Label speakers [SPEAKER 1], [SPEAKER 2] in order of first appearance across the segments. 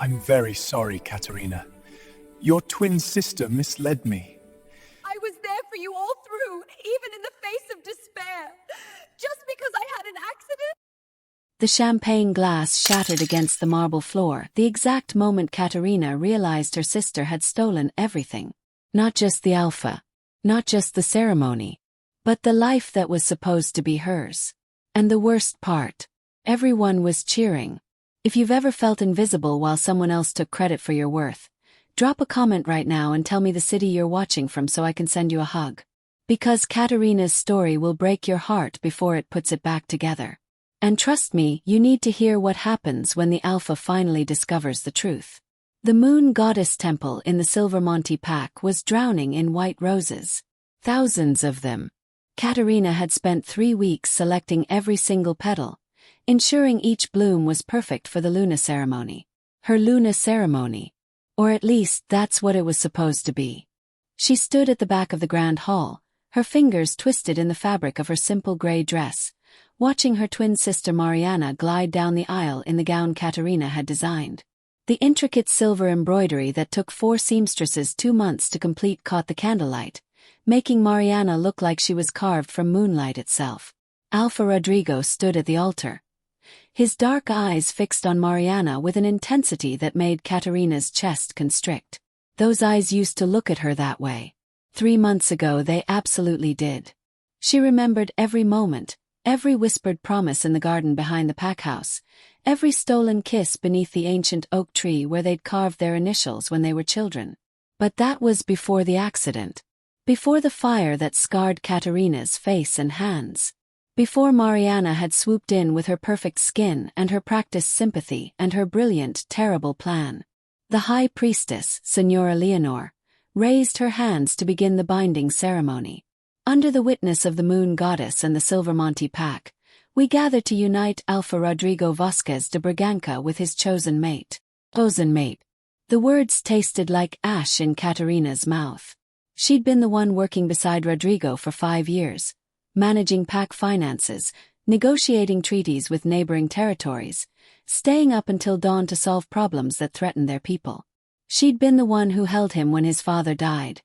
[SPEAKER 1] I'm very sorry, Catarina. Your twin sister misled me.
[SPEAKER 2] I was there for you all through, even in the face of despair. Just because I had an accident?
[SPEAKER 3] The champagne glass shattered against the marble floor the exact moment Catarina realized her sister had stolen everything. Not just the alpha, not just the ceremony, but the life that was supposed to be hers. And the worst part, everyone was cheering. If you've ever felt invisible while someone else took credit for your worth, drop a comment right now and tell me the city you're watching from so I can send you a hug. Because Catarina's story will break your heart before it puts it back together. And trust me, you need to hear what happens when the alpha finally discovers the truth. The moon goddess temple in the Silvermonte pack was drowning in white roses. Thousands of them. Catarina had spent 3 weeks selecting every single petal, ensuring each bloom was perfect for the Luna ceremony. Her Luna ceremony. Or at least that's what it was supposed to be. She stood at the back of the grand hall, her fingers twisted in the fabric of her simple gray dress, watching her twin sister Mariana glide down the aisle in the gown Catarina had designed. The intricate silver embroidery that took 4 seamstresses 2 months to complete caught the candlelight, making Mariana look like she was carved from moonlight itself. Alpha Rodrigo stood at the altar, his dark eyes fixed on Mariana with an intensity that made Catarina's chest constrict. Those eyes used to look at her that way. 3 months ago they absolutely did. She remembered every moment, every whispered promise in the garden behind the pack house, every stolen kiss beneath the ancient oak tree where they'd carved their initials when they were children. But that was before the accident. Before the fire that scarred Catarina's face and hands. Before Mariana had swooped in with her perfect skin and her practiced sympathy and her brilliant, terrible plan. The high priestess, Senora Leonor, raised her hands to begin the binding ceremony. Under the witness of the moon goddess and the Silvermonte pack, we gather to unite Alpha Rodrigo Vasquez de Braganca with his chosen mate. Chosen mate. The words tasted like ash in Catarina's mouth. She'd been the one working beside Rodrigo for 5 years, managing pack finances, negotiating treaties with neighboring territories, staying up until dawn to solve problems that threatened their people. She'd been the one who held him when his father died,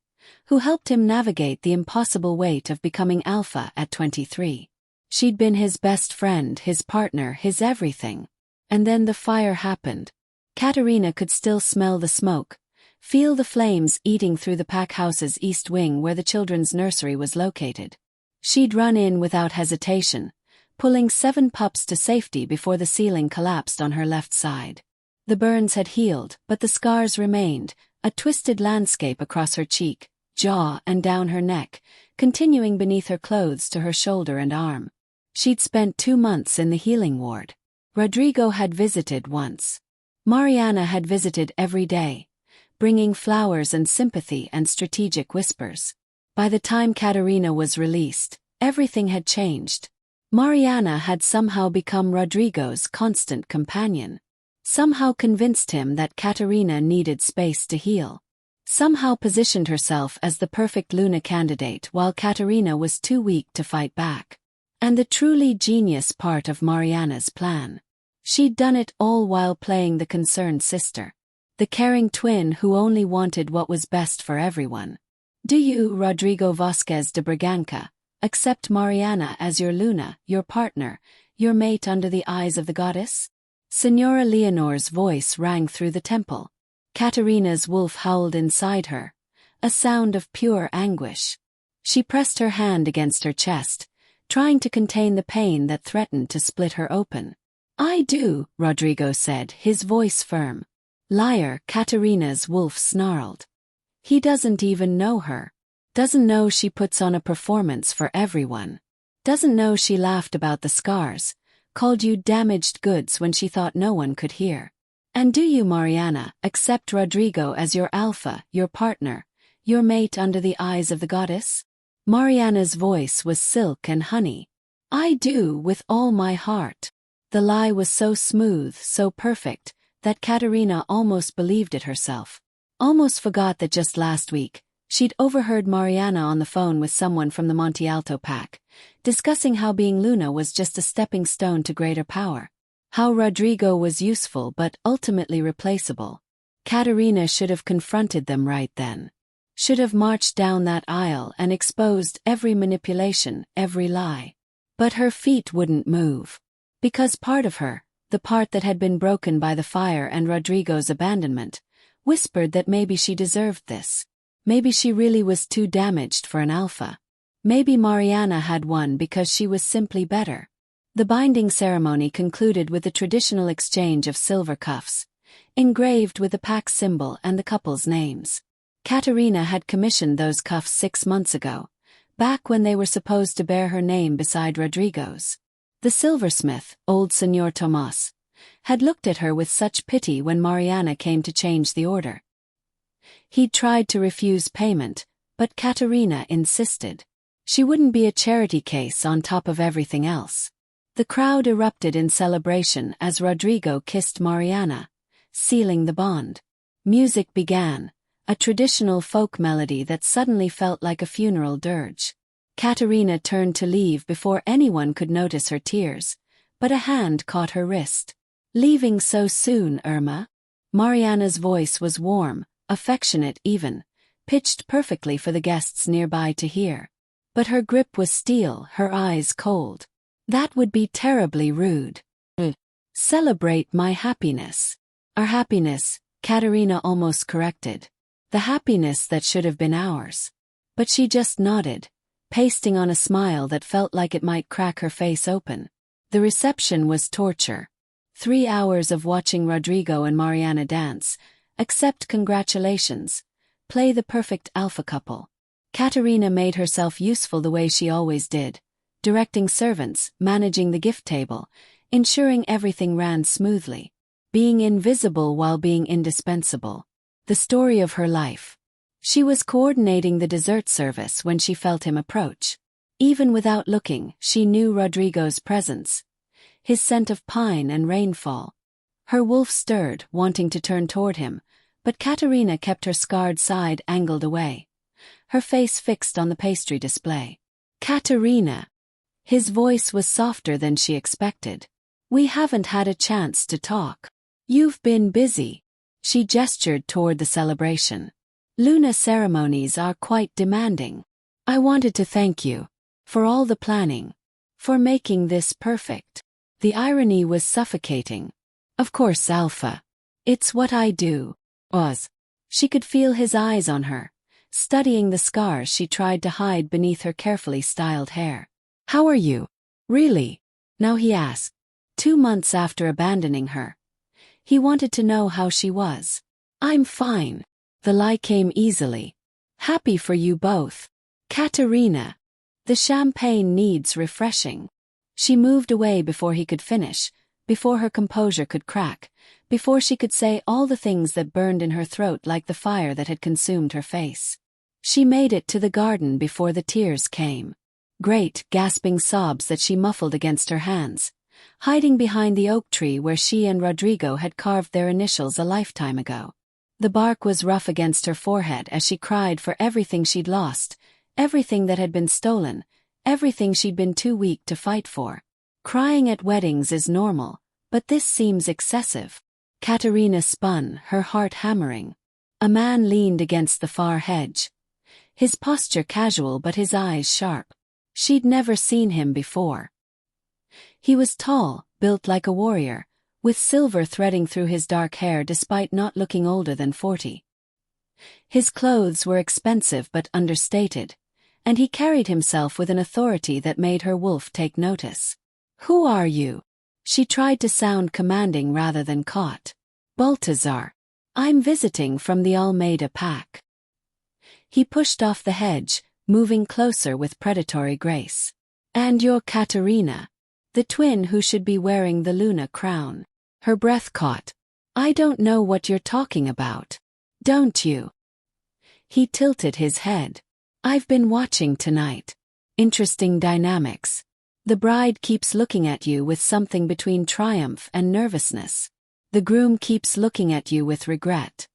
[SPEAKER 3] who helped him navigate the impossible weight of becoming alpha at 23. She'd been his best friend, his partner, his everything. And then the fire happened. Catarina could still smell the smoke, feel the flames eating through the pack house's east wing where the children's nursery was located. She'd run in without hesitation, pulling 7 pups to safety before the ceiling collapsed on her left side. The burns had healed, but the scars remained, a twisted landscape across her cheek, jaw and down her neck, continuing beneath her clothes to her shoulder and arm. She'd spent 2 months in the healing ward. Rodrigo had visited once. Mariana had visited every day, bringing flowers and sympathy and strategic whispers. By the time Catarina was released, everything had changed. Mariana had somehow become Rodrigo's constant companion. Somehow convinced him that Catarina needed space to heal. Somehow positioned herself as the perfect Luna candidate while Catarina was too weak to fight back. And the truly genius part of Mariana's plan. She'd done it all while playing the concerned sister. The caring twin who only wanted what was best for everyone. Do you, Rodrigo Vasquez de Braganca, accept Mariana as your Luna, your partner, your mate under the eyes of the goddess? Senora Leonor's voice rang through the temple. Catarina's wolf howled inside her, a sound of pure anguish. She pressed her hand against her chest, trying to contain the pain that threatened to split her open. I do, Rodrigo said, his voice firm. Liar, Catarina's wolf snarled. He doesn't even know her. Doesn't know she puts on a performance for everyone. Doesn't know she laughed about the scars, called you damaged goods when she thought no one could hear. And do you, Mariana, accept Rodrigo as your alpha, your partner, your mate under the eyes of the goddess? Mariana's voice was silk and honey. I do, with all my heart. The lie was so smooth, so perfect, that Catarina almost believed it herself. Almost forgot that just last week, she'd overheard Mariana on the phone with someone from the Monte Alto pack, discussing how being Luna was just a stepping stone to greater power. How Rodrigo was useful but ultimately replaceable. Catarina should have confronted them right then. Should have marched down that aisle and exposed every manipulation, every lie. But her feet wouldn't move. Because part of her, the part that had been broken by the fire and Rodrigo's abandonment, whispered that maybe she deserved this. Maybe she really was too damaged for an alpha. Maybe Mariana had won because she was simply better. The binding ceremony concluded with the traditional exchange of silver cuffs, engraved with the pack symbol and the couple's names. Catarina had commissioned those cuffs 6 months ago, back when they were supposed to bear her name beside Rodrigo's. The silversmith, old Señor Tomás, had looked at her with such pity when Mariana came to change the order. He'd tried to refuse payment, but Catarina insisted. She wouldn't be a charity case on top of everything else. The crowd erupted in celebration as Rodrigo kissed Mariana, sealing the bond. Music began, a traditional folk melody that suddenly felt like a funeral dirge. Catarina turned to leave before anyone could notice her tears, but a hand caught her wrist. "Leaving so soon, Irma?" Mariana's voice was warm, affectionate even, pitched perfectly for the guests nearby to hear. But her grip was steel, her eyes cold. "That would be terribly rude. Celebrate my happiness." "Our happiness," Catarina almost corrected. "The happiness that should have been ours." But she just nodded, pasting on a smile that felt like it might crack her face open. The reception was torture. 3 hours of watching Rodrigo and Mariana dance, accept congratulations, play the perfect alpha couple. Catarina made herself useful the way she always did, directing servants, managing the gift table, ensuring everything ran smoothly, being invisible while being indispensable. The story of her life. She was coordinating the dessert service when she felt him approach. Even without looking, she knew Rodrigo's presence, his scent of pine and rainfall. Her wolf stirred, wanting to turn toward him, but Catarina kept her scarred side angled away, her face fixed on the pastry display. "Catarina." His voice was softer than she expected. "We haven't had a chance to talk. You've been busy." She gestured toward the celebration. "Luna ceremonies are quite demanding. I wanted to thank you for all the planning, for making this perfect." The irony was suffocating. "Of course, Alpha. It's what I do." She could feel his eyes on her, studying the scars she tried to hide beneath her carefully styled hair. "How are you? Really?" Now he asked. 2 months after abandoning her. He wanted to know how she was. "I'm fine." The lie came easily. "Happy for you both. Catarina. The champagne needs refreshing." She moved away before he could finish, before her composure could crack, before she could say all the things that burned in her throat like the fire that had consumed her face. She made it to the garden before the tears came. Great, gasping sobs that she muffled against her hands, hiding behind the oak tree where she and Rodrigo had carved their initials a lifetime ago. The bark was rough against her forehead as she cried for everything she'd lost, everything that had been stolen, everything she'd been too weak to fight for. Crying at weddings is normal, but this seems excessive. Catarina spun, her heart hammering. A man leaned against the far hedge, his posture casual but his eyes sharp. She'd never seen him before. He was tall, built like a warrior, with silver threading through his dark hair despite not looking older than 40. His clothes were expensive but understated, and he carried himself with an authority that made her wolf take notice. "Who are you?" She tried to sound commanding rather than caught. "Baltazar. I'm visiting from the Almeida pack." He pushed off the hedge, moving closer with predatory grace. "And you're Catarina, the twin who should be wearing the Luna crown." Her breath caught. "I don't know what you're talking about." "Don't you?" He tilted his head. "I've been watching tonight. Interesting dynamics. The bride keeps looking at you with something between triumph and nervousness. The groom keeps looking at you with regret.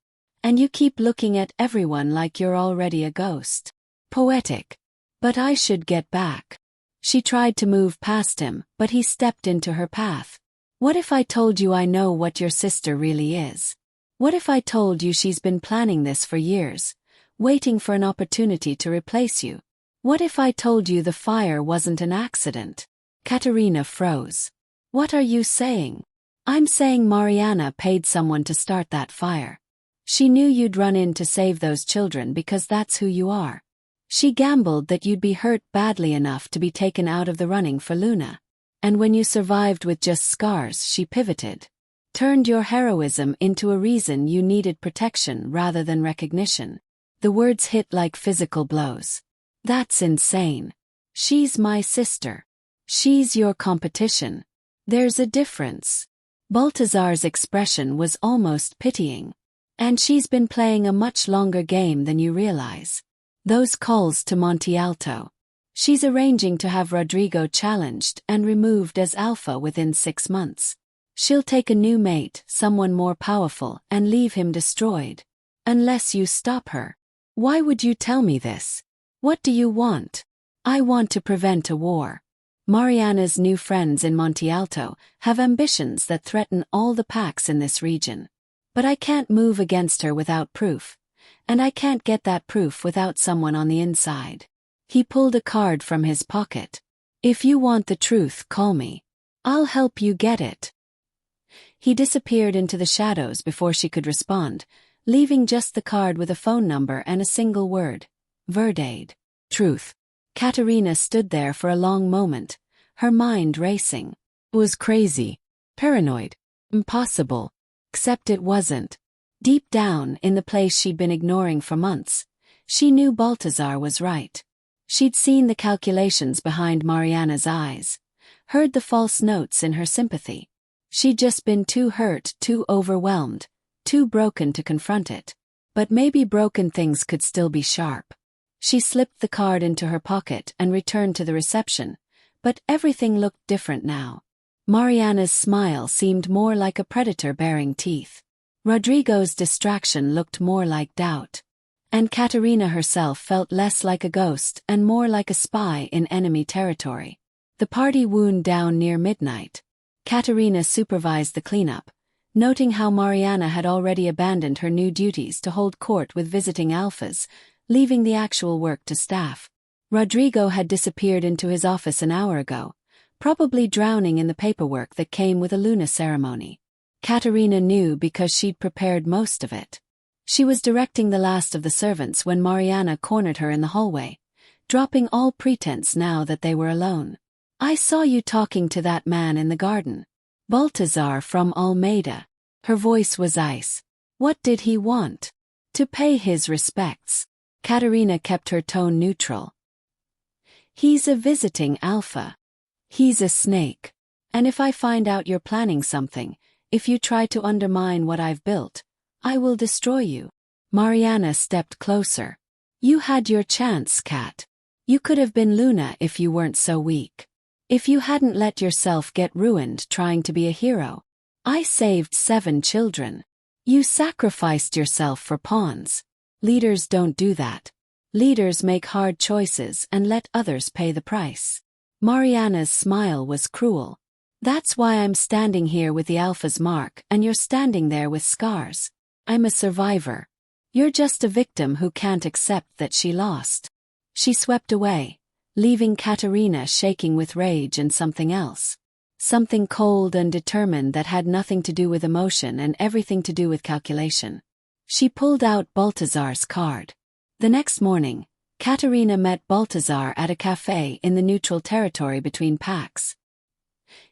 [SPEAKER 3] And you keep looking at everyone like you're already a ghost. Poetic. But I should get back." She tried to move past him, but he stepped into her path. What if I told you I know what your sister really is? What if I told you she's been planning this for years, waiting for an opportunity to replace you? What if I told you the fire wasn't an accident? Catarina froze. What are you saying? I'm saying Mariana paid someone to start that fire. She knew you'd run in to save those children because that's who you are. She gambled that you'd be hurt badly enough to be taken out of the running for Luna. And when you survived with just scars, she pivoted. Turned your heroism into a reason you needed protection rather than recognition. The words hit like physical blows. That's insane. She's my sister. She's your competition. There's a difference. Baltazar's expression was almost pitying. And she's been playing a much longer game than you realize. Those calls to Monte Alto. She's arranging to have Rodrigo challenged and removed as alpha within 6 months. She'll take a new mate, someone more powerful, and leave him destroyed. Unless you stop her. Why would you tell me this? What do you want? I want to prevent a war. Mariana's new friends in Monte Alto have ambitions that threaten all the packs in this region. But I can't move against her without proof. And I can't get that proof without someone on the inside. He pulled a card from his pocket. If you want the truth, call me. I'll help you get it. He disappeared into the shadows before she could respond, leaving just the card with a phone number and a single word. Verdade. Truth. Catarina stood there for a long moment, her mind racing. It was crazy. Paranoid. Impossible. Except it wasn't. Deep down, in the place she'd been ignoring for months, she knew Baltazar was right. She'd seen the calculations behind Mariana's eyes, heard the false notes in her sympathy. She'd just been too hurt, too overwhelmed, too broken to confront it. But maybe broken things could still be sharp. She slipped the card into her pocket and returned to the reception, but everything looked different now. Mariana's smile seemed more like a predator baring teeth. Rodrigo's distraction looked more like doubt. And Catarina herself felt less like a ghost and more like a spy in enemy territory. The party wound down near midnight. Catarina supervised the cleanup, noting how Mariana had already abandoned her new duties to hold court with visiting alphas, leaving the actual work to staff. Rodrigo had disappeared into his office an hour ago, probably drowning in the paperwork that came with a Luna ceremony. Catarina knew because she'd prepared most of it. She was directing the last of the servants when Mariana cornered her in the hallway, dropping all pretense now that they were alone. I saw you talking to that man in the garden. Baltazar from Almeida. Her voice was ice. What did he want? To pay his respects. Catarina kept her tone neutral. He's a visiting alpha. He's a snake. And if I find out you're planning something, if you try to undermine what I've built, I will destroy you. Mariana stepped closer. You had your chance, Cat. You could have been Luna if you weren't so weak. If you hadn't let yourself get ruined trying to be a hero. I saved 7 children. You sacrificed yourself for pawns. Leaders don't do that. Leaders make hard choices and let others pay the price. Mariana's smile was cruel. That's why I'm standing here with the Alpha's mark and you're standing there with scars. I'm a survivor. You're just a victim who can't accept that she lost. She swept away, leaving Catarina shaking with rage and something else. Something cold and determined that had nothing to do with emotion and everything to do with calculation. She pulled out Baltazar's card. The next morning, Catarina met Baltazar at a cafe in the neutral territory between packs.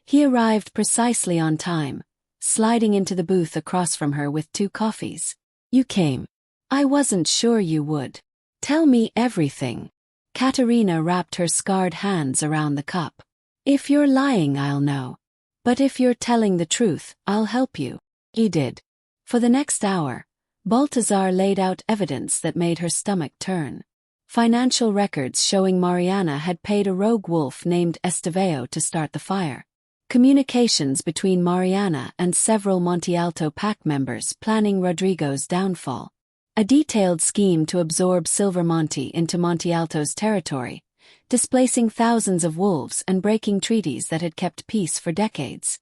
[SPEAKER 3] He arrived precisely on time, sliding into the booth across from her with 2 coffees. You came. I wasn't sure you would. Tell me everything. Catarina wrapped her scarred hands around the cup. If you're lying, I'll know. But if you're telling the truth, I'll help you. He did. For the next hour, Baltazar laid out evidence that made her stomach turn. Financial records showing Mariana had paid a rogue wolf named Estevao to start the fire. Communications between Mariana and several Monte Alto pack members planning Rodrigo's downfall. A detailed scheme to absorb Silvermonte into Monte Alto's territory, displacing thousands of wolves and breaking treaties that had kept peace for decades.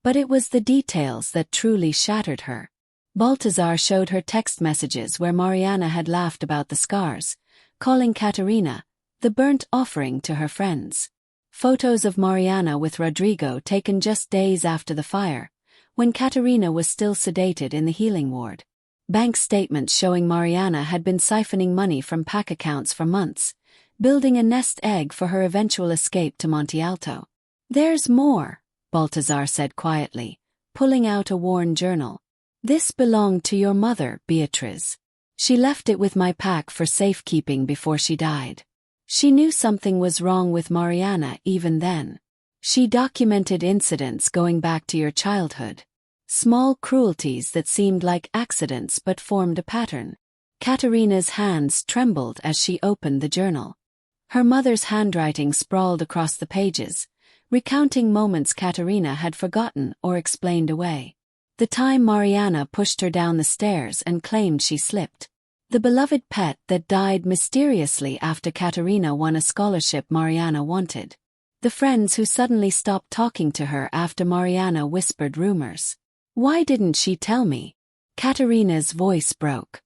[SPEAKER 3] But it was the details that truly shattered her. Baltazar showed her text messages where Mariana had laughed about the scars, calling Catarina the burnt offering to her friends. Photos of Mariana with Rodrigo taken just days after the fire, when Catarina was still sedated in the healing ward. Bank statements showing Mariana had been siphoning money from PAC accounts for months, building a nest egg for her eventual escape to Monte Alto. "There's more," Baltazar said quietly, pulling out a worn journal. "This belonged to your mother, Beatriz. She left it with my PAC for safekeeping before she died. She knew something was wrong with Mariana even then. She documented incidents going back to your childhood. Small cruelties that seemed like accidents but formed a pattern." Catarina's hands trembled as she opened the journal. Her mother's handwriting sprawled across the pages, recounting moments Catarina had forgotten or explained away. The time Mariana pushed her down the stairs and claimed she slipped. The beloved pet that died mysteriously after Catarina won a scholarship Mariana wanted. The friends who suddenly stopped talking to her after Mariana whispered rumors. "Why didn't she tell me?" Catarina's voice broke.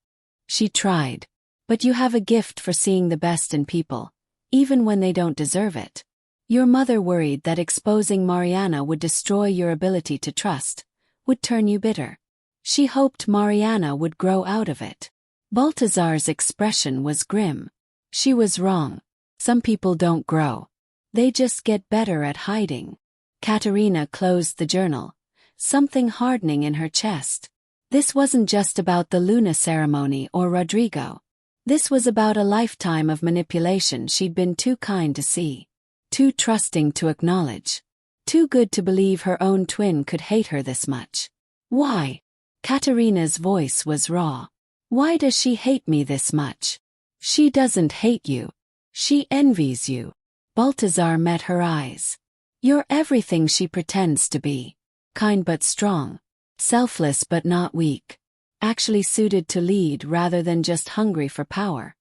[SPEAKER 3] "She tried. But you have a gift for seeing the best in people, even when they don't deserve it. Your mother worried that exposing Mariana would destroy your ability to trust, would turn you bitter. She hoped Mariana would grow out of it." Baltazar's expression was grim. She was wrong. Some people don't grow. They just get better at hiding. Catarina closed the journal, something hardening in her chest. This wasn't just about the Luna ceremony or Rodrigo. This was about a lifetime of manipulation she'd been too kind to see, too trusting to acknowledge, too good to believe her own twin could hate her this much. "Why?" Catarina's voice was raw. "Why does she hate me this much?" "She doesn't hate you. She envies you." Baltazar met her eyes. "You're everything she pretends to be. Kind but strong. Selfless but not weak. Actually suited to lead rather than just hungry for power.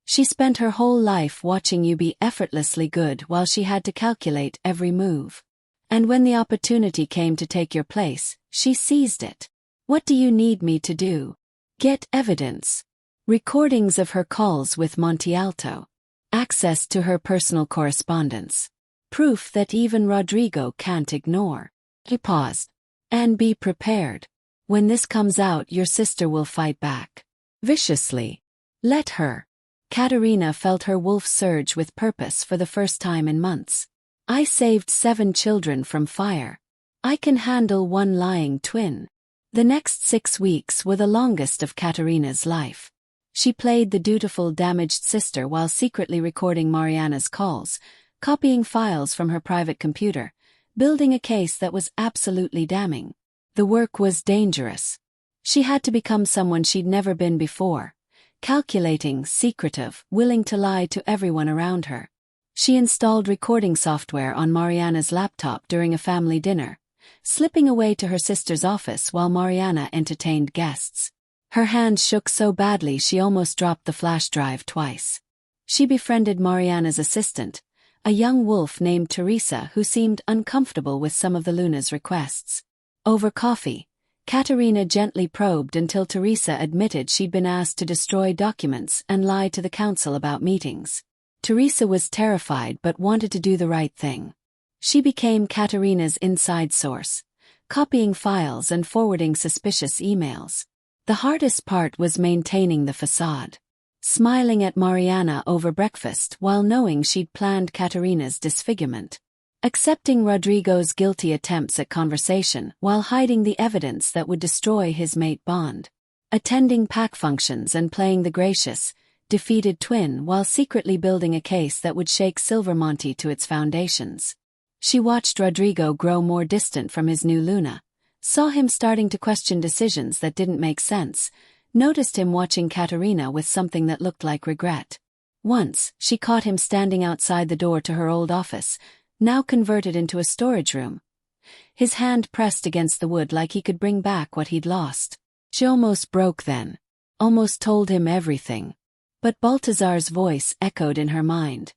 [SPEAKER 3] She spent her whole life watching you be effortlessly good while she had to calculate every move. And when the opportunity came to take your place, she seized it. What do you need me to do?" "Get evidence. Recordings of her calls with Monte Alto. Access to her personal correspondence. Proof that even Rodrigo can't ignore." He paused. "And be prepared. When this comes out, your sister will fight back. Viciously. Let her." Catarina felt her wolf surge with purpose for the first time in months. "I saved 7 children from fire. I can handle one lying twin." The next 6 weeks were the longest of Catarina's life. She played the dutiful damaged sister while secretly recording Mariana's calls, copying files from her private computer, building a case that was absolutely damning. The work was dangerous. She had to become someone she'd never been before, calculating, secretive, willing to lie to everyone around her. She installed recording software on Mariana's laptop during a family dinner, slipping away to her sister's office while Mariana entertained guests. Her hands shook so badly she almost dropped the flash drive twice. She befriended Mariana's assistant, a young wolf named Teresa who seemed uncomfortable with some of the Luna's requests. Over coffee, Catarina gently probed until Teresa admitted she'd been asked to destroy documents and lie to the council about meetings. Teresa was terrified but wanted to do the right thing. She became Catarina's inside source, copying files and forwarding suspicious emails. The hardest part was maintaining the facade. Smiling at Mariana over breakfast while knowing she'd planned Catarina's disfigurement. Accepting Rodrigo's guilty attempts at conversation while hiding the evidence that would destroy his mate bond. Attending PAC functions and playing the gracious, defeated twin while secretly building a case that would shake Silvermonte to its foundations. She watched Rodrigo grow more distant from his new Luna, saw him starting to question decisions that didn't make sense, noticed him watching Catarina with something that looked like regret. Once, she caught him standing outside the door to her old office, now converted into a storage room. His hand pressed against the wood like he could bring back what he'd lost. She almost broke then. Almost told him everything. But Baltazar's voice echoed in her mind.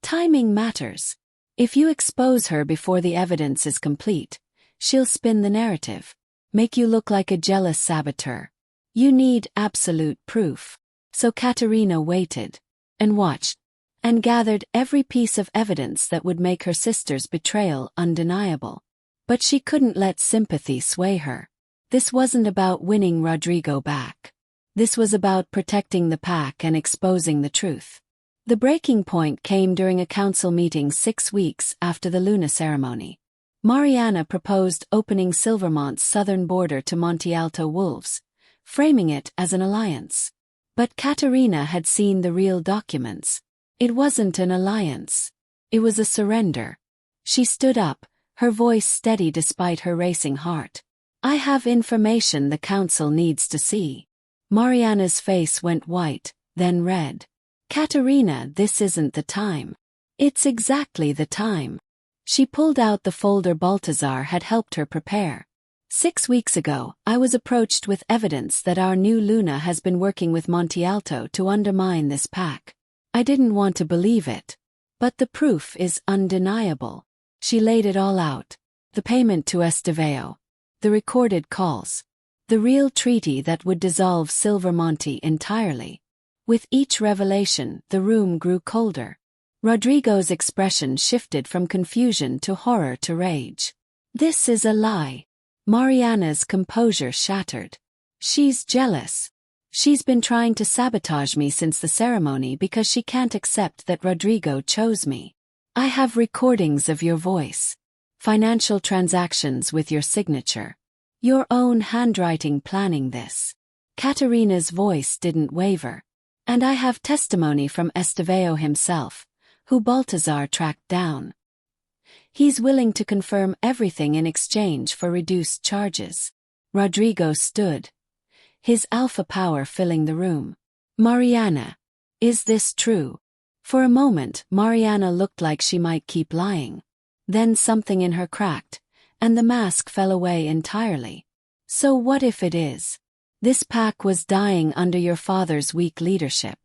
[SPEAKER 3] Timing matters. If you expose her before the evidence is complete, she'll spin the narrative. Make you look like a jealous saboteur. You need absolute proof. So Catarina waited. And watched. And gathered every piece of evidence that would make her sister's betrayal undeniable. But she couldn't let sympathy sway her. This wasn't about winning Rodrigo back. This was about protecting the pack and exposing the truth. The breaking point came during a council meeting 6 weeks after the Luna ceremony. Mariana proposed opening Silvermonte's southern border to Monte Alto wolves, framing it as an alliance. But Catarina had seen the real documents. It wasn't an alliance. It was a surrender. She stood up, her voice steady despite her racing heart. I have information the council needs to see. Mariana's face went white, then red. Catarina, this isn't the time. It's exactly the time. She pulled out the folder Baltazar had helped her prepare. 6 weeks ago, I was approached with evidence that our new Luna has been working with Monte Alto to undermine this pack. I didn't want to believe it. But the proof is undeniable. She laid it all out. The payment to Estevao. The recorded calls. The real treaty that would dissolve Silvermonte entirely. With each revelation, the room grew colder. Rodrigo's expression shifted from confusion to horror to rage. This is a lie. Mariana's composure shattered. She's jealous. She's been trying to sabotage me since the ceremony because she can't accept that Rodrigo chose me. I have recordings of your voice. Financial transactions with your signature. Your own handwriting planning this. Catarina's voice didn't waver. And I have testimony from Estevao himself, who Baltazar tracked down. He's willing to confirm everything in exchange for reduced charges. Rodrigo stood, his alpha power filling the room. Mariana, is this true? For a moment, Mariana looked like she might keep lying. Then something in her cracked, and the mask fell away entirely. So what if it is? This pack was dying under your father's weak leadership.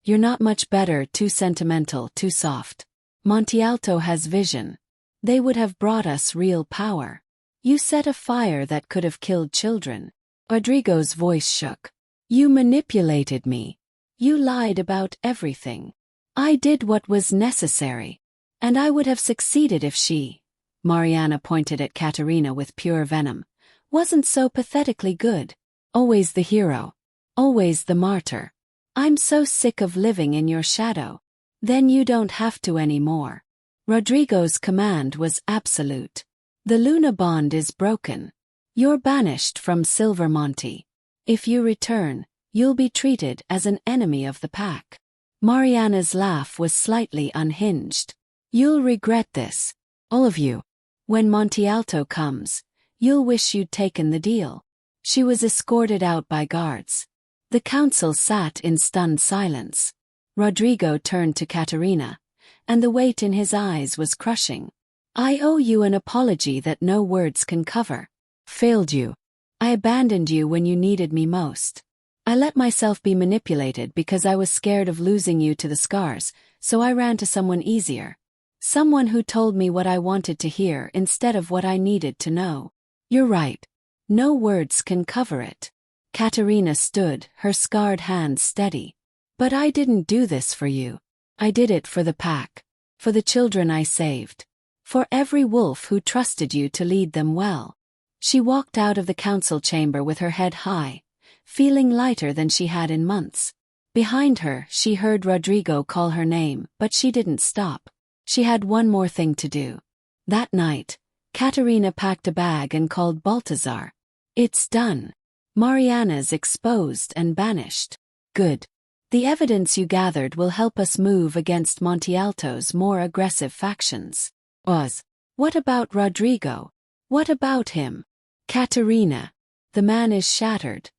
[SPEAKER 3] You're not much better, too sentimental, too soft. Monte Alto has vision. They would have brought us real power. You set a fire that could have killed children. Rodrigo's voice shook. You manipulated me. You lied about everything. I did what was necessary. And I would have succeeded if she, Mariana pointed at Catarina with pure venom, wasn't so pathetically good. Always the hero. Always the martyr. I'm so sick of living in your shadow. Then you don't have to anymore. Rodrigo's command was absolute. The Luna bond is broken. You're banished from Silvermonte. If you return, you'll be treated as an enemy of the pack. Mariana's laugh was slightly unhinged. You'll regret this. All of you. When Monte Alto comes, you'll wish you'd taken the deal. She was escorted out by guards. The council sat in stunned silence. Rodrigo turned to Catarina, and the weight in his eyes was crushing. I owe you an apology that no words can cover. Failed you. I abandoned you when you needed me most. I let myself be manipulated because I was scared of losing you to the scars, so I ran to someone easier. Someone who told me what I wanted to hear instead of what I needed to know. You're right. No words can cover it. Catarina stood, her scarred hands steady. But I didn't do this for you. I did it for the pack. For the children I saved. For every wolf who trusted you to lead them well. She walked out of the council chamber with her head high, feeling lighter than she had in months. Behind her, she heard Rodrigo call her name, but she didn't stop. She had one more thing to do. That night, Catarina packed a bag and called Baltazar. It's done. Mariana's exposed and banished. Good. The evidence you gathered will help us move against Monte Alto's more aggressive factions. What about Rodrigo? What about him? Catarina. The man is shattered.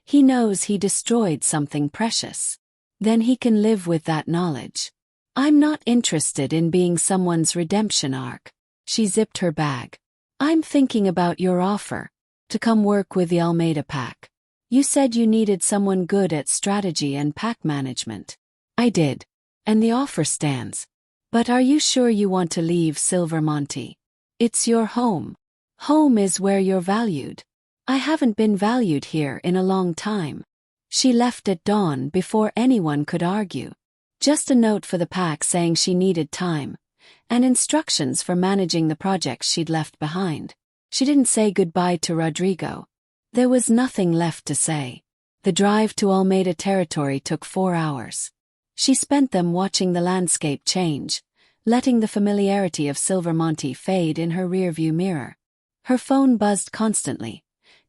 [SPEAKER 3] He knows he destroyed something precious. Then he can live with that knowledge. I'm not interested in being someone's redemption arc. She zipped her bag. I'm thinking about your offer. To come work with the Almeida pack. You said you needed someone good at strategy and pack management. I did. And the offer stands. But are you sure you want to leave Silvermonte? It's your home. Home is where you're valued. I haven't been valued here in a long time. She left at dawn before anyone could argue. Just a note for the pack saying she needed time, and instructions for managing the projects she'd left behind. She didn't say goodbye to Rodrigo. There was nothing left to say. The drive to Almeida territory took 4 hours. She spent them watching the landscape change, letting the familiarity of Silvermonte fade in her rearview mirror. Her phone buzzed constantly.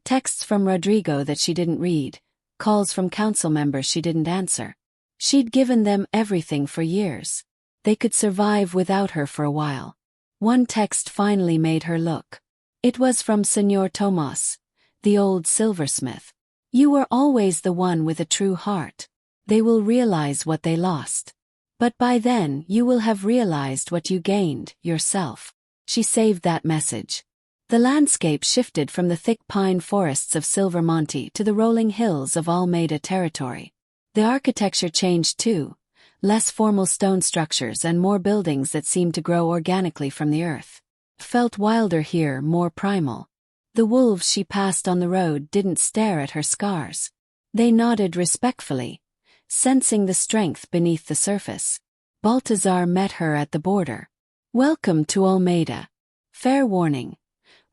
[SPEAKER 3] Texts from Rodrigo that she didn't read, calls from council members she didn't answer. She'd given them everything for years. They could survive without her for a while. One text finally made her look. It was from Señor Tomas, the old silversmith. You were always the one with a true heart. They will realize what they lost. But by then you will have realized what you gained, yourself. She saved that message. The landscape shifted from the thick pine forests of Silvermonte to the rolling hills of Almeida territory. The architecture changed too, less formal stone structures and more buildings that seemed to grow organically from the earth. Felt wilder here, more primal. The wolves she passed on the road didn't stare at her scars. They nodded respectfully, sensing the strength beneath the surface. Baltazar met her at the border. Welcome to Almeida. Fair warning.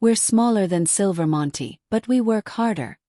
[SPEAKER 3] We're smaller than Silvermonte, but we work harder.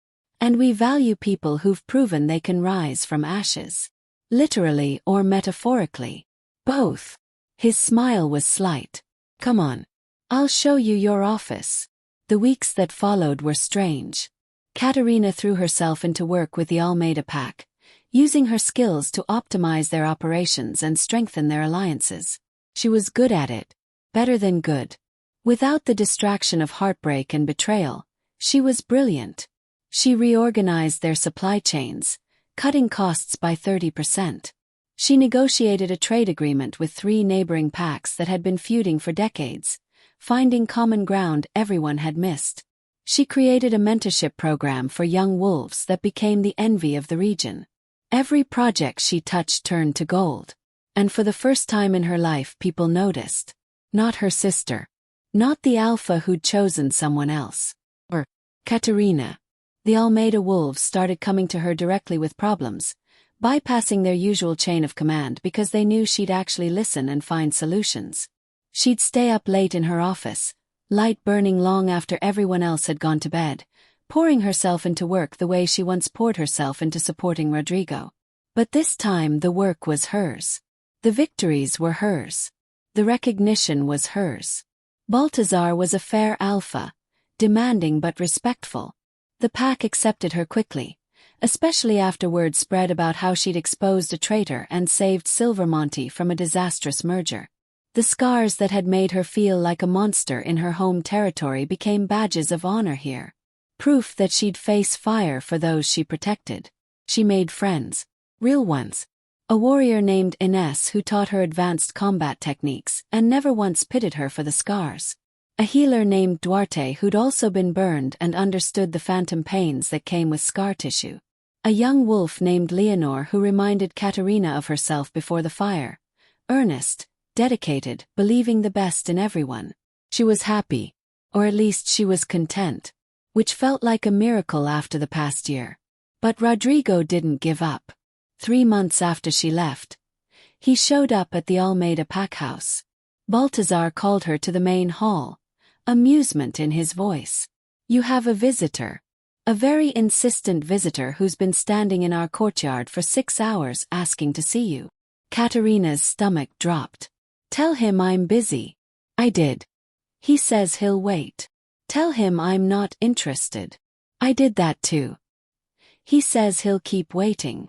[SPEAKER 3] And we value people who've proven they can rise from ashes. Literally or metaphorically. Both. His smile was slight. Come on. I'll show you your office. The weeks that followed were strange. Catarina threw herself into work with the Almeida pack, using her skills to optimize their operations and strengthen their alliances. She was good at it. Better than good. Without the distraction of heartbreak and betrayal, she was brilliant. She reorganized their supply chains, cutting costs by 30%. She negotiated a trade agreement with 3 neighboring packs that had been feuding for decades, finding common ground everyone had missed. She created a mentorship program for young wolves that became the envy of the region. Every project she touched turned to gold. And for the first time in her life people noticed. Not her sister. Not the alpha who'd chosen someone else. Or Catarina. The Almeida wolves started coming to her directly with problems, bypassing their usual chain of command because they knew she'd actually listen and find solutions. She'd stay up late in her office, light burning long after everyone else had gone to bed, pouring herself into work the way she once poured herself into supporting Rodrigo. But this time the work was hers. The victories were hers. The recognition was hers. Baltazar was a fair alpha, demanding but respectful. The pack accepted her quickly, especially after word spread about how she'd exposed a traitor and saved Silvermonte from a disastrous merger. The scars that had made her feel like a monster in her home territory became badges of honor here. Proof that she'd face fire for those she protected. She made friends. Real ones. A warrior named Ines who taught her advanced combat techniques and never once pitted her for the scars. A healer named Duarte who'd also been burned and understood the phantom pains that came with scar tissue. A young wolf named Leonor who reminded Catarina of herself before the fire. Earnest, dedicated, believing the best in everyone. She was happy. Or at least she was content. Which felt like a miracle after the past year. But Rodrigo didn't give up. 3 months after she left, he showed up at the Almeida pack house. Baltazar called her to the main hall, amusement in his voice. You have a visitor. A very insistent visitor who's been standing in our courtyard for 6 hours asking to see you. Catarina's stomach dropped. Tell him I'm busy. I did. He says he'll wait. Tell him I'm not interested. I did that too. He says he'll keep waiting.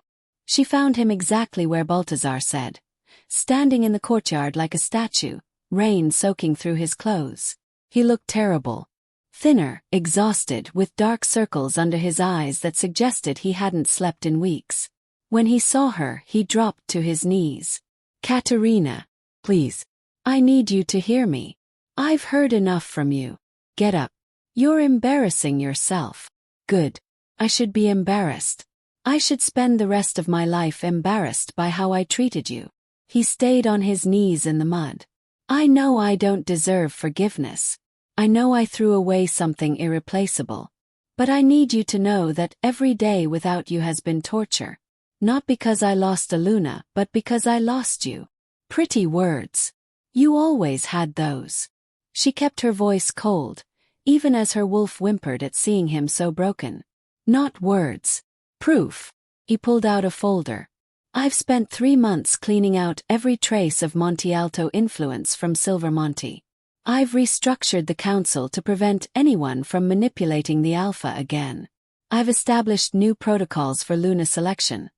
[SPEAKER 3] She found him exactly where Baltazar said, standing in the courtyard like a statue, rain soaking through his clothes. He looked terrible. Thinner, exhausted, with dark circles under his eyes that suggested he hadn't slept in weeks. When he saw her, he dropped to his knees. Catarina, please. I need you to hear me. I've heard enough from you. Get up. You're embarrassing yourself. Good. I should be embarrassed. I should spend the rest of my life embarrassed by how I treated you. He stayed on his knees in the mud. I know I don't deserve forgiveness. I know I threw away something irreplaceable. But I need you to know that every day without you has been torture. Not because I lost a Luna, but because I lost you. Pretty words. You always had those. She kept her voice cold, even as her wolf whimpered at seeing him so broken. Not words. Proof. He pulled out a folder. I've spent 3 months cleaning out every trace of Monte Alto influence from Silvermonte. I've restructured the council to prevent anyone from manipulating the Alpha again. I've established new protocols for Luna selection.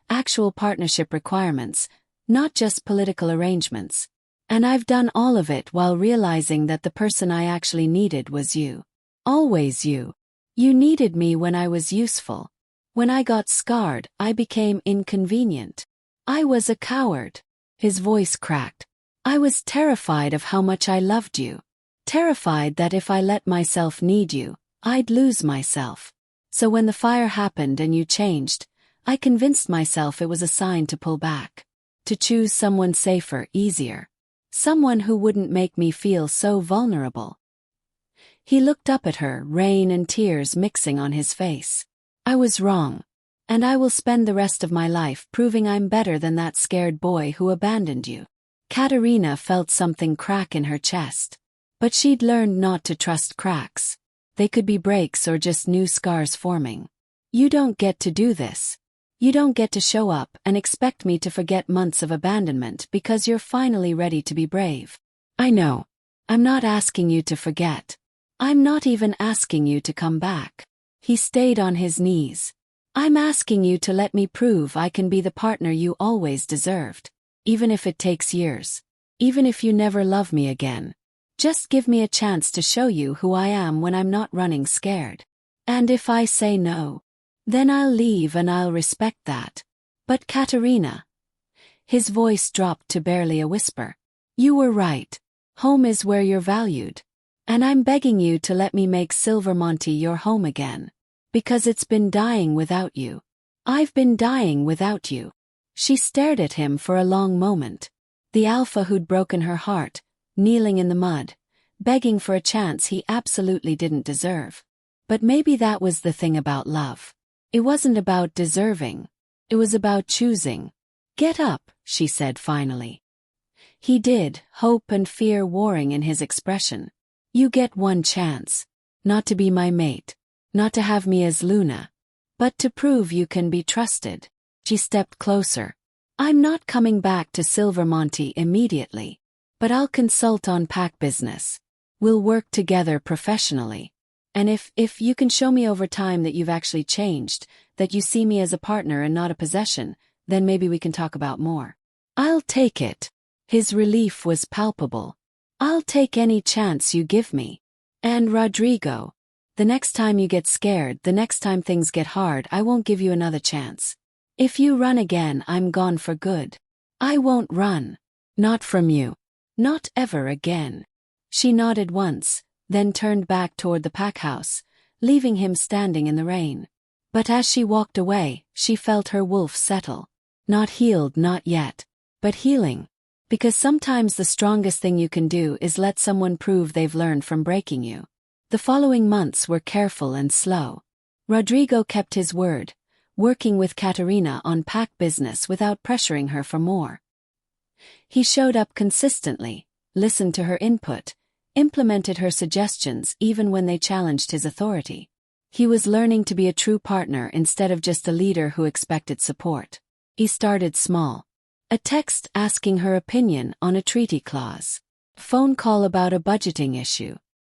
[SPEAKER 3] Actual partnership requirements, not just political arrangements. And I've done all of it while realizing that the person I actually needed was you. Always you. You needed me when I was useful. When I got scarred, I became inconvenient. I was a coward. His voice cracked. I was terrified of how much I loved you. Terrified that if I let myself need you, I'd lose myself. So when the fire happened and you changed, I convinced myself it was a sign to pull back. To choose someone safer, easier. Someone who wouldn't make me feel so vulnerable. He looked up at her, rain and tears mixing on his face. I was wrong. And I will spend the rest of my life proving I'm better than that scared boy who abandoned you. Catarina felt something crack in her chest. But she'd learned not to trust cracks. They could be breaks or just new scars forming. You don't get to do this. You don't get to show up and expect me to forget months of abandonment because you're finally ready to be brave. I know. I'm not asking you to forget. I'm not even asking you to come back. He stayed on his knees. I'm asking you to let me prove I can be the partner you always deserved. Even if it takes years. Even if you never love me again. Just give me a chance to show you who I am when I'm not running scared. And if I say no, then I'll leave and I'll respect that. But Catarina. His voice dropped to barely a whisper. You were right. Home is where you're valued. And I'm begging you to let me make Silvermonte your home again. Because it's been dying without you. I've been dying without you. She stared at him for a long moment. The Alpha who'd broken her heart, kneeling in the mud, begging for a chance he absolutely didn't deserve. But maybe that was the thing about love. It wasn't about deserving. It was about choosing. Get up, she said finally. He did, hope and fear warring in his expression. You get one chance. Not to be my mate. Not to have me as Luna. But to prove you can be trusted. She stepped closer. I'm not coming back to Silvermonte immediately. But I'll consult on pack business. We'll work together professionally. And if you can show me over time that you've actually changed, that you see me as a partner and not a possession, then maybe we can talk about more. I'll take it. His relief was palpable. I'll take any chance you give me. And Rodrigo, the next time you get scared, the next time things get hard, I won't give you another chance. If you run again, I'm gone for good. I won't run. Not from you. Not ever again. She nodded once, then turned back toward the pack house, leaving him standing in the rain. But as she walked away, she felt her wolf settle. Not healed, not yet. But healing. Because sometimes the strongest thing you can do is let someone prove they've learned from breaking you. The following months were careful and slow. Rodrigo kept his word, working with Catarina on pack business without pressuring her for more. He showed up consistently, listened to her input, implemented her suggestions even when they challenged his authority. He was learning to be a true partner instead of just a leader who expected support. He started small. A text asking her opinion on a treaty clause. A phone call about a budgeting issue.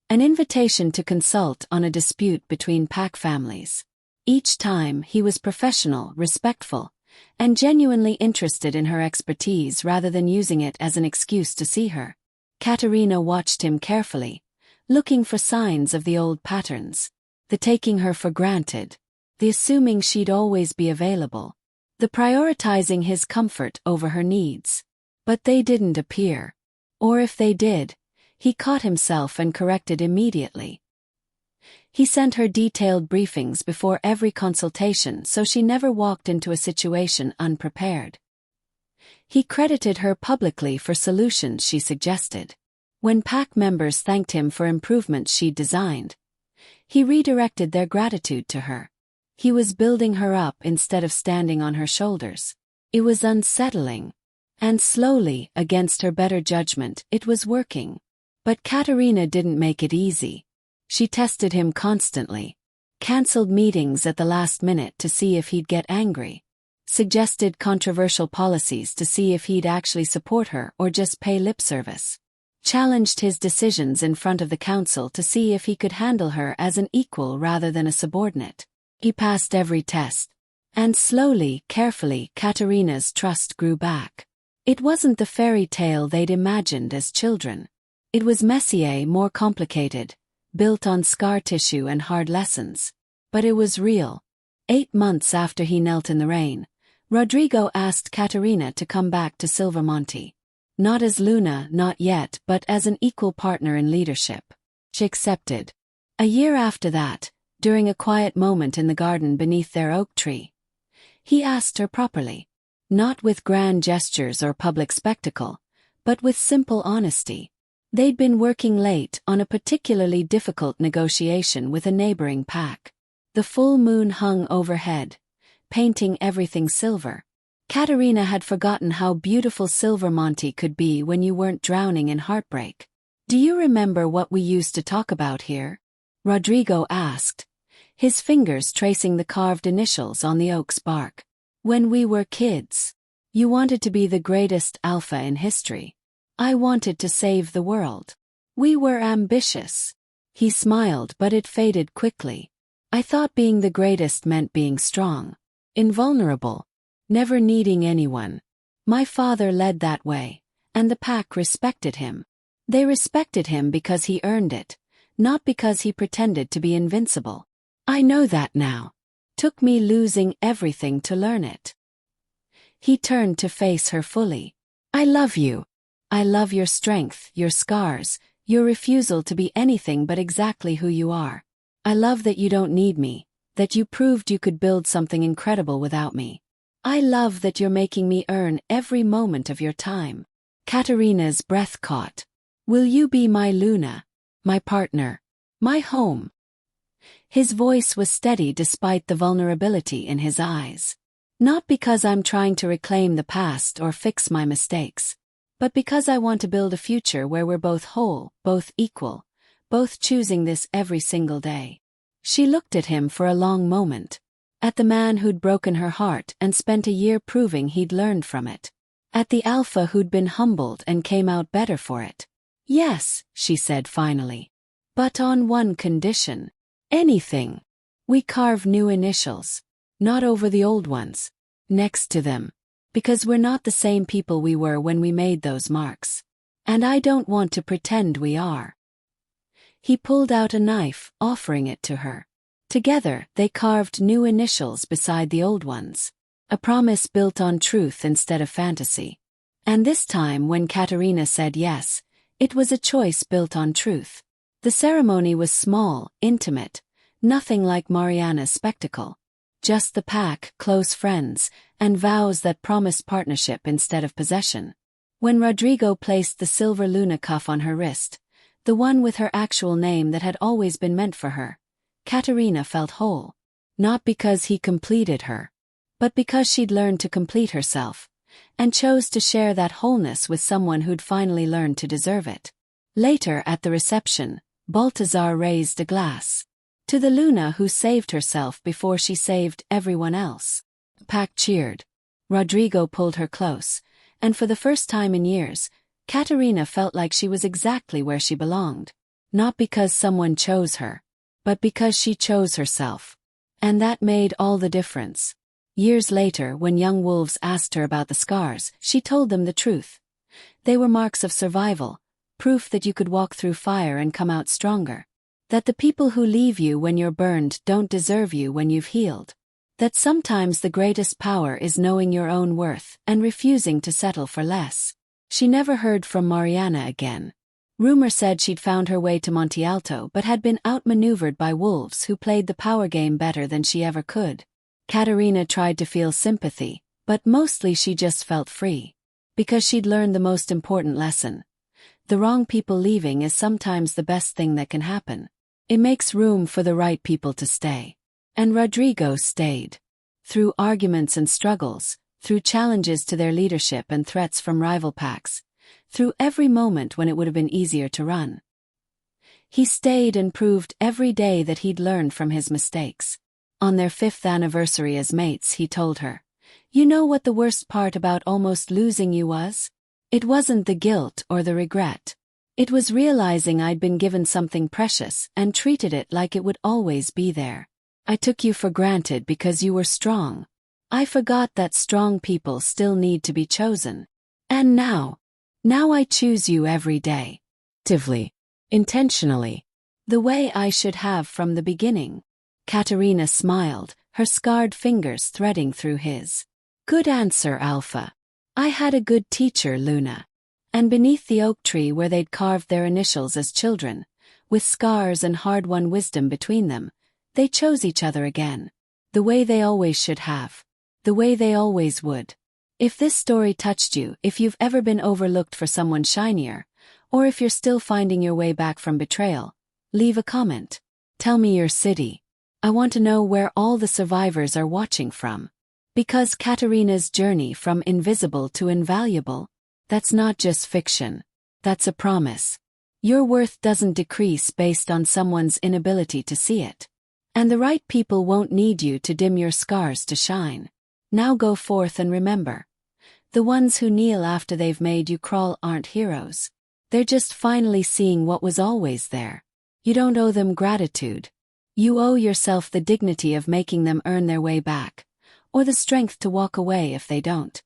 [SPEAKER 3] An invitation to consult on a dispute between pack families. Each time he was professional, respectful, and genuinely interested in her expertise rather than using it as an excuse to see her. Catarina watched him carefully, looking for signs of the old patterns. The taking her for granted. The assuming she'd always be available. The prioritizing his comfort over her needs. But they didn't appear. Or if they did, he caught himself and corrected immediately. He sent her detailed briefings before every consultation so she never walked into a situation unprepared. He credited her publicly for solutions she suggested. When pack members thanked him for improvements she'd designed, he redirected their gratitude to her. He was building her up instead of standing on her shoulders. It was unsettling. And slowly, against her better judgment, it was working. But Catarina didn't make it easy. She tested him constantly. Cancelled meetings at the last minute to see if he'd get angry. Suggested controversial policies to see if he'd actually support her or just pay lip service. Challenged his decisions in front of the council to see if he could handle her as an equal rather than a subordinate. He passed every test. And slowly, carefully, Catarina's trust grew back. It wasn't the fairy tale they'd imagined as children. It was messier, more complicated, built on scar tissue and hard lessons. But it was real. 8 months after he knelt in the rain, Rodrigo asked Catarina to come back to Silvermonte. Not as Luna, not yet, but as an equal partner in leadership. She accepted. A year after that, during a quiet moment in the garden beneath their oak tree, he asked her properly. Not with grand gestures or public spectacle, but with simple honesty. They'd been working late on a particularly difficult negotiation with a neighboring pack. The full moon hung overhead, painting everything silver. Catarina had forgotten how beautiful Silvermonte could be when you weren't drowning in heartbreak. "Do you remember what we used to talk about here?" Rodrigo asked, his fingers tracing the carved initials on the oak's bark. "When we were kids. You wanted to be the greatest alpha in history. I wanted to save the world. We were ambitious." He smiled, but it faded quickly. "I thought being the greatest meant being strong, invulnerable, never needing anyone. My father led that way, and the pack respected him. They respected him because he earned it, not because he pretended to be invincible. I know that now. Took me losing everything to learn it." He turned to face her fully. "I love you. I love your strength, your scars, your refusal to be anything but exactly who you are. I love that you don't need me, that you proved you could build something incredible without me. I love that you're making me earn every moment of your time." Catarina's breath caught. "Will you be my Luna, my partner, my home?" His voice was steady despite the vulnerability in his eyes. "Not because I'm trying to reclaim the past or fix my mistakes, but because I want to build a future where we're both whole, both equal, both choosing this every single day." She looked at him for a long moment. At the man who'd broken her heart and spent a year proving he'd learned from it. At the alpha who'd been humbled and came out better for it. "Yes," she said finally. "But on one condition. Anything. We carve new initials. Not over the old ones. Next to them. Because we're not the same people we were when we made those marks. And I don't want to pretend we are." He pulled out a knife, offering it to her. Together, they carved new initials beside the old ones. A promise built on truth instead of fantasy. And this time when Catarina said yes, it was a choice built on truth. The ceremony was small, intimate, nothing like Mariana's spectacle. Just the pack, close friends, and vows that promised partnership instead of possession. When Rodrigo placed the silver Luna cuff on her wrist, the one with her actual name that had always been meant for her, Catarina felt whole. Not because he completed her, but because she'd learned to complete herself, and chose to share that wholeness with someone who'd finally learned to deserve it. Later at the reception, Baltazar raised a glass. To the Luna who saved herself before she saved everyone else. Pack cheered. Rodrigo pulled her close, and for the first time in years, Catarina felt like she was exactly where she belonged. Not because someone chose her, but because she chose herself. And that made all the difference. Years later, when young wolves asked her about the scars, she told them the truth. They were marks of survival, proof that you could walk through fire and come out stronger. That the people who leave you when you're burned don't deserve you when you've healed. That sometimes the greatest power is knowing your own worth and refusing to settle for less. She never heard from Mariana again. Rumor said she'd found her way to Monte Alto but had been outmaneuvered by wolves who played the power game better than she ever could. Catarina tried to feel sympathy, but mostly she just felt free. Because she'd learned the most important lesson. The wrong people leaving is sometimes the best thing that can happen. It makes room for the right people to stay. And Rodrigo stayed. Through arguments and struggles, through challenges to their leadership and threats from rival packs, through every moment when it would have been easier to run. He stayed and proved every day that he'd learned from his mistakes. On their 5th anniversary as mates, he told her, "You know what the worst part about almost losing you was? It wasn't the guilt or the regret. It was realizing I'd been given something precious and treated it like it would always be there. I took you for granted because you were strong. I forgot that strong people still need to be chosen. And now I choose you every day. Actively. Intentionally. The way I should have from the beginning." Catarina smiled, her scarred fingers threading through his. "Good answer, Alpha. I had a good teacher, Luna." And beneath the oak tree where they'd carved their initials as children, with scars and hard-won wisdom between them, they chose each other again. The way they always should have. The way they always would. If this story touched you, if you've ever been overlooked for someone shinier, or if you're still finding your way back from betrayal, leave a comment. Tell me your city. I want to know where all the survivors are watching from. Because Catarina's journey from invisible to invaluable, that's not just fiction. That's a promise. Your worth doesn't decrease based on someone's inability to see it. And the right people won't need you to dim your scars to shine. Now go forth and remember. The ones who kneel after they've made you crawl aren't heroes. They're just finally seeing what was always there. You don't owe them gratitude. You owe yourself the dignity of making them earn their way back, or the strength to walk away if they don't.